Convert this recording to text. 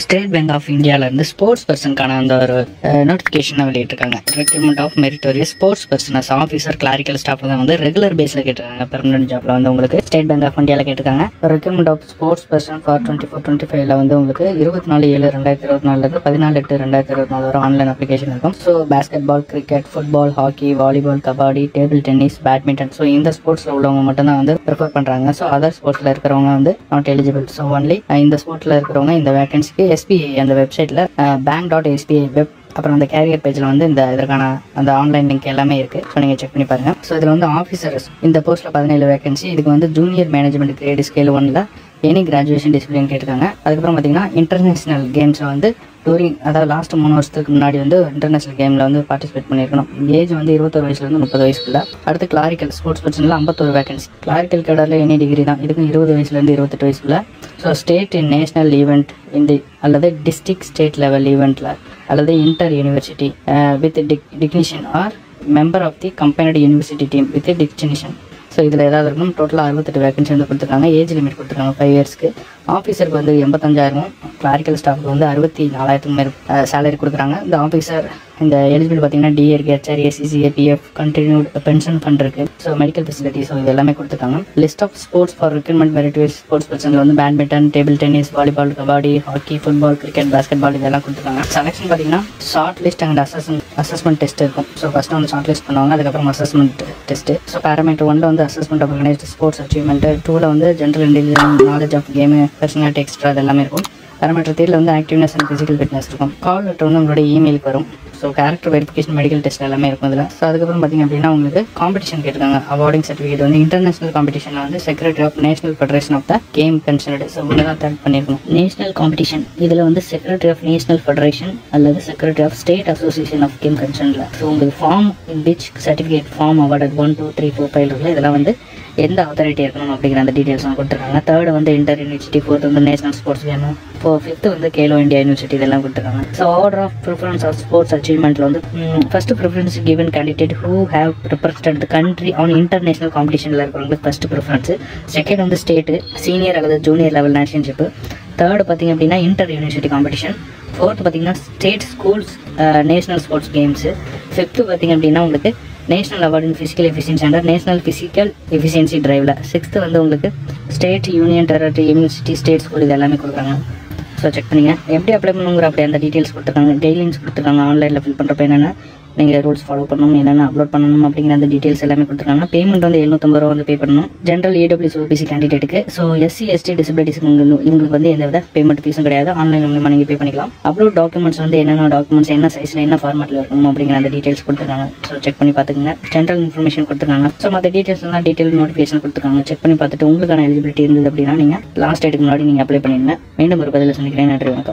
State bank of இந்தியாவிலேருந்து sports பர்சனுக்கான அந்த ஒரு நோட்டிஃபிகேஷனை வெளியிட்டிருக்காங்க. Recruitment of meritorious sports persons officer clerical staff தான் வந்து ரெகுலர் பேஸில் கேட்டிருக்காங்க. பெர்மனன்ட் ஜாப்ல வந்து உங்களுக்கு ஸ்டேட் பேங்க் ஆஃப் இந்தியாவில் கேட்டிருக்காங்க. Recruitment of sports person for 24-25 வந்து உங்களுக்கு 24/7/2024 14/8/2024 வரை ஆன்லைன் அப்ளிகேஷன் இருக்கும். So basketball, cricket, football, hockey, volleyball, kabaddi, table tennis, badminton, so இந்த ஸ்போர்ட்ஸில் உள்ளவங்க மட்டும் தான் வந்து ப்ரிஃபர் பண்ணுறாங்க. ஸோ அதர் ஸ்போர்ட்ஸில் இருக்கிறவங்க வந்து நாட் எலிஜிபிள். ஸோ ஒன்லி இந்த ஸ்போர்ட்ஸில் இருக்கிறவங்க இந்த வேகன்சிக்கு SBI அந்த வெப்சைட்டில் bank.sbi வெப் அப்புறம் அந்த கேரியர் பேஜில் வந்து இதற்கான அந்த ஆன்லைன் லிங்க் எல்லாமே இருக்குது. ஸோ நீங்கள் செக் பண்ணி பாருங்கள். ஸோ இதில் வந்து ஆஃபீஸர்ஸ் இந்த போஸ்ட்டில் 17 வேகன்சி. இதுக்கு வந்து ஜூனியர் மேனேஜ்மெண்ட் கிரேட் ஸ்கேல் 1ல் எனி கிராஜுவேஷன் டிசிப்ளின் கேட்டிருக்காங்க. அதுக்கப்புறம் பார்த்தீங்கன்னா இன்டர்நேஷனல் கேம்ஸில் வந்து அதாவது லாஸ்ட் 3 வருஷத்துக்கு முன்னாடி வந்து இன்டர்நேஷனல் கேமில் வந்து பார்ட்டிசிபேட் பண்ணியிருக்கணும். ஏஜ் வந்து 21 வயசுலேருந்து 30 வயசுக்குள்ள. அடுத்து கிளாரிக்கல் ஸ்போர்ட்ஸ் பர்சனில் 51 வேகன்சி. கிளாரிக்கல் கேடரில் எனி டிகிரி தான். இதுக்கும் 20 வயசுலேருந்து 28 வயசுக்குள்ள. So state in national event அல்லது டிஸ்ட்ரிக்ட் ஸ்டேட் லெவல் ஈவெண்ட்டில் அல்லது inter university with distinction or member of the combined university team with distinction. So இதில் ஏதாவது இருக்கணும். டோட்டலாக 68 வேகன்சி வந்து கொடுத்துருக்காங்க. ஏஜ் லிமிட் கொடுத்துருக்காங்க 5 இயர்ஸ்க்கு. ஆஃபீஸருக்கு வந்து 85,000, கிளாரிக்கல் ஸ்டாஃப்க்கு வந்து 64,000 மேல் சேலரி கொடுக்குறாங்க. இந்த ஆஃபீஸர் இந்த எலிஜிபிள் பார்த்தீங்கன்னா DA இருக்கு, HR, ACCA, PF, continued pension fund இருக்கு. ஸோ மெடிக்கல் ஃபெசிலிட்டி, ஸோ இது எல்லாமே கொடுத்துருக்காங்க. List of sports for recruitment meritorious sports பர்சனில் வந்து badminton, table tennis, volleyball, kabaddi, hockey, football, cricket, basketball இதெல்லாம் கொடுத்துருக்காங்க. செலெக்ஷன் பார்த்தீங்கன்னா short list and assessment test இருக்கும். ஸோ ஃபஸ்ட்டு வந்து ஷார்ட் லிஸ்ட் பண்ணுவாங்க, அதுக்கப்புறம் அசஸ்மெண்ட் டெஸ்ட். ஸோ பேராமீட்டர் 1 வந்து assessment of organised sports achievement, 2 வந்து general intelligence, knowledge of game, personality extra இது எல்லாமே இருக்கும். பேராமீட்டர் 3 வந்து ஆக்டிவ்னஸ் அண்ட் ஃபிசிக்கல் ஃபிட்னஸ் இருக்கும். கால் லெட்டர் வந்து உங்களோட இமெயிலுக்கு வரும். So character verification, medical test எல்லாமே இருக்கும் இதில். ஸோ அதுக்கப்புறம் பார்த்திங்க அப்படின்னா உங்களுக்கு காம்படிஷன் கேட்டிருக்காங்க. அவார்டிங் சர்டிஃபிகேட் வந்து இன்டர்நேஷனல் காம்படிஷனில் வந்து secretary of national federation of the game concerned. So ஒன்று தான் தேர்ட் பண்ணியிருக்கணும். நேஷனல் காம்படிஷன் இதில் வந்து செக்ரட்டரி ஆஃப் நேஷனல் ஃபெடரேஷன் அல்லது secretary of state association of game கன்சர்ன்ல. ஸோ உங்களுக்கு form in which certificate form awarded 1, 2, 3, 4, 5 இருக்குது. இதெல்லாம் வந்து எந்த அத்தாரிட்டி இருக்கணும் அப்படிங்கிற அந்த டீட்டெயில்ஸ் கொடுத்துருக்காங்க. 3rd வந்து இன்டர் யூனிவர்சிட்டி, 4th வந்து நேஷனல் ஸ்போர்ட்ஸ் வேணும், 5th வந்து கேலோ இந்தியா யூனிவர்சிட்டி இதெல்லாம் கொடுத்துருக்காங்க. So order of preference of sports அச்சீவ்மெண்ட்டில் வந்து first preference given candidate who have represent the country on international காம்படிஷனில் இருக்கிறவங்களுக்கு ஃபர்ஸ்ட் ப்ரிஃபரன்ஸ். செகண்ட் வந்து ஸ்டேட்டு, சீனியர் அல்லது ஜூனியர் லெவல் நேஷன்ஷிப்பு. 3rd பார்த்திங்க அப்படின்னா இன்டர் யூனிவர்சிட்டி காம்படிஷன். 4th பார்த்திங்கன்னா state schools national sports games. 5th பார்த்திங்க அப்படின்னா உங்களுக்கு national award in physical efficiency under national physical efficiency டிரைவில். 6th வந்து உங்களுக்கு state union territory university state school இது எல்லாமே கொடுக்குறாங்க. ஸோ செக் பண்ணிங்க. எப்படி அப்ளை பண்ணுங்கிற அப்படி அந்த டீட்டெயில்ஸ் கொடுத்துருக்காங்க. கைட்லைன்ஸ் கொடுத்துருக்காங்க. ஆன்லைனில் ஃபில் பண்ணுறப்ப என்னென்ன நீங்கள் ரூல்ஸ் ஃபாலோ பண்ணணும், என்னென்ன அப்லோட் பண்ணணும் அப்படிங்கிற அந்த டீட்டெயில்ஸ் எல்லாமே கொடுத்துருக்காங்க. பேமெண்ட் வந்து 750 ரூபா வந்து பே பண்ணணும் ஜென்ரல் EWS OBC கேண்டிடேட்டுக்கு. ஸோ SC ST டிசபிலிட்டிஸ்க்கு இவங்களுக்கு வந்து எந்த வித பேமெண்ட் ஃபீஸும் கிடையாது. ஆன்லைன் மூலமாக நீங்கள் பே பண்ணிக்கலாம். அப்லோட் டாக்குமெண்ட்ஸ் வந்து என்னென்ன டாக்குமெண்ட்ஸ், என்ன சைஸில், என்ன ஃபார்மேட்டில் இருக்கணும் அப்படிங்கிற அந்த டீட்டெயில்ஸ் கொடுத்துருக்காங்க. ஸோ செக் பண்ணி பார்த்துக்கங்க. ஜென்ரல் இன்ஃபர்மேஷன் கொடுத்துருக்காங்க. ஸோ மற்ற டீட்டெயில்ஸ் எல்லாம் டீட்டெயில் நோட்டிஃபிகேஷன் கொடுத்துருக்காங்க. செக் பண்ணி பார்த்துட்டு உங்களுக்கான எலிஜிபிலிட்டி இருந்தது அப்படின்னா நீங்கள் லாஸ்ட் டேட்டுக்கு முன்னாடி நீங்கள் அப்ளை பண்ணிடுங்க. மீண்டும் ஒரு பதில் சந்திக்கிறேன். நன்றி, வணக்கம்.